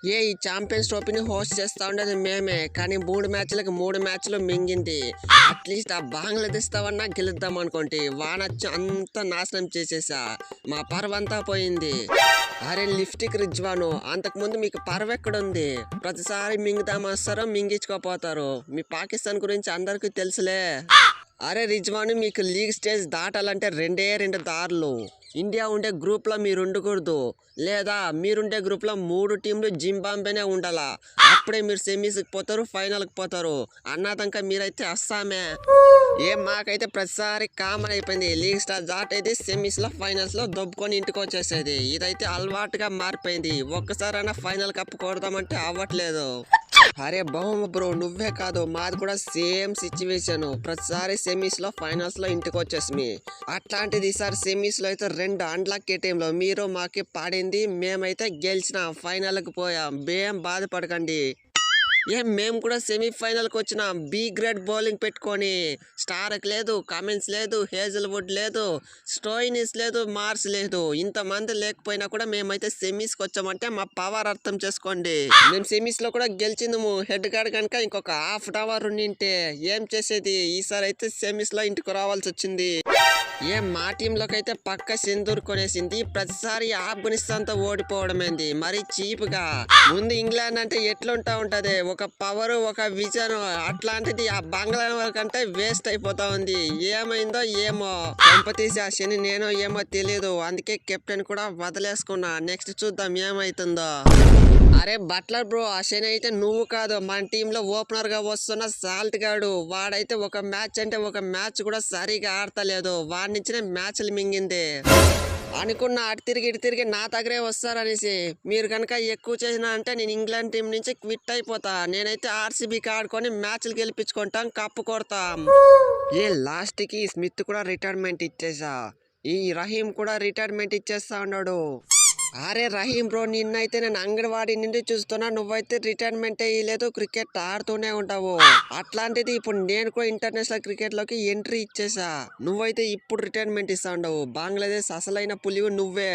ఈ champions ట్రోఫీని host చేస్తా ఉండేది మేమే, కానీ 3 మ్యాచ్లకు 3 మ్యాచ్లు మింగింది. అట్లీస్ట్ ఆ బంగ్లాదేశ్ తవన్నా గెలుద్దాం అనుకోండి, వానొచ్చి అంతా నాశనం చేసేసా. మా పర్వంతా పోయింది. అరే లిఫ్టిక్ రిజ్వాను, అంతకుముందు మీకు పర్వ్ ఎక్కడుంది? ప్రతిసారి మింగుదాం వస్తారో మింగించుకోపోతారు. మీ పాకిస్తాన్ గురించి అందరికీ తెలుసులే. అరే రిజ్వాను, మీకు లీగ్ స్టేజ్ దాటాలంటే 2 దారులు. ఇండియా ఉండే గ్రూప్లో మీరు ఉండకూడదు, లేదా మీరుండే గ్రూప్లో 3 టీంలు జింబాంబేనే ఉండాలా. అప్పుడే మీరు సెమీస్కి పోతారు, ఫైనల్కి పోతారు. అన్నాదంకా మీరైతే అస్సామే. మాకైతే ప్రతిసారి కామన్ అయిపోయింది. లీగ్ స్టార్ దాటేది, సెమీస్లో ఫైనల్స్లో దొబ్బుకొని ఇంటికి వచ్చేసేది. ఇదైతే అలవాటుగా మారిపోయింది. ఒక్కసారైనా ఫైనల్ కప్ కొడదామంటే అవ్వట్లేదు. అరే బహుమ బ్రో, నువ్వే కాదు, మాది కూడా సేమ్ సిచ్యువేషన్. ప్రతిసారి సెమీస్ లో ఫైనల్స్ లో ఇంటికి వచ్చేసి, అట్లాంటిది ఈసారి సెమీస్ లో అయితే 2 అన్లక్కీ టీంలో మీరు మాకి పడింది. మేమైతే గెలిచిన ఫైనల్కి పోయాం. బాధపడకండి. మేము కూడా సెమీఫైనల్కి వచ్చిన. బి గ్రేడ్ బౌలింగ్ పెట్టుకొని, స్టార్క్ లేదు, కమిన్స్ లేదు, హేజల్వుడ్ లేదు, స్టోయినిస్ లేదు, మార్స్ లేదు. ఇంతమంది లేకపోయినా కూడా మేమైతే సెమీస్కి వచ్చామంటే మా పవర్ అర్థం చేసుకోండి. మేము సెమీస్లో కూడా గెలిచిందము. హెడ్ గార్డ్ కనుక ఇంకొక హాఫ్ అవర్ ఉండింటే ఏం చేసేది. ఈసారి అయితే సెమీస్లో ఇంటికి రావాల్సి వచ్చింది. మా టీంలోకి అయితే పక్క సింధూర్ కొనేసింది. ప్రతిసారి ఆఫ్ఘనిస్తాన్తో ఓడిపోవడమేంది మరి చీప్గా. ముందు ఇంగ్లాండ్ అంటే ఎట్లుంటా ఉంటది, ఒక పవర్, ఒక విజన్. అట్లాంటిది ఆ బంగ్లా కంటే వేస్ట్ అయిపోతా ఉంది. ఏమైందో ఏమో. కంపతీసి ఆ శని నేను ఏమో తెలియదు. అందుకే కెప్టెన్ కూడా వదిలేసుకున్నా. నెక్స్ట్ చూద్దాం ఏమైతుందో. అరే బట్లర్ బ్రో, ఆ శని అయితే నువ్వు కాదు, మన టీంలో ఓపెనర్ గా వస్తున్న సాల్ట్ గాడు. వాడైతే ఒక మ్యాచ్ అంటే ఒక మ్యాచ్ కూడా సరిగా ఆడతలేదు. వాడి నుంచినే మ్యాచ్లు మింగింది. అనుకున్న అటు తిరిగి ఇటు తిరిగి నా దగ్గరే వస్తారనేసి. మీరు కనుక ఎక్కువ చేసినా అంటే నేను ఇంగ్లాండ్ టీం నుంచి క్విట్ అయిపోతా. నేనైతే ఆర్సీబీకి ఆడుకొని మ్యాచ్లు గెలిపించుకుంటాం, కప్పు కొడతాం. లాస్ట్ కి స్మిత్ కూడా రిటైర్మెంట్ ఇచ్చేసా. ఈ రహీం కూడా రిటైర్మెంట్ ఇచ్చేస్తా ఉన్నాడు. అరే రహీం బ్రో, నిన్నైతే నేను అంగన్వాడీ నుండి చూస్తున్నా, నువ్వైతే రిటైర్మెంట్ అయ్యలేదు, క్రికెట్ ఆడుతూనే ఉంటావు. అట్లాంటిది ఇప్పుడు నేను కూడా ఇంటర్నేషనల్ క్రికెట్ లోకి ఎంట్రీ ఇచ్చేసా. నువ్వైతే ఇప్పుడు రిటైర్మెంట్ ఇస్తా ఉండవు. బంగ్లాదేశ్ అసలైన పులివు నువ్వే.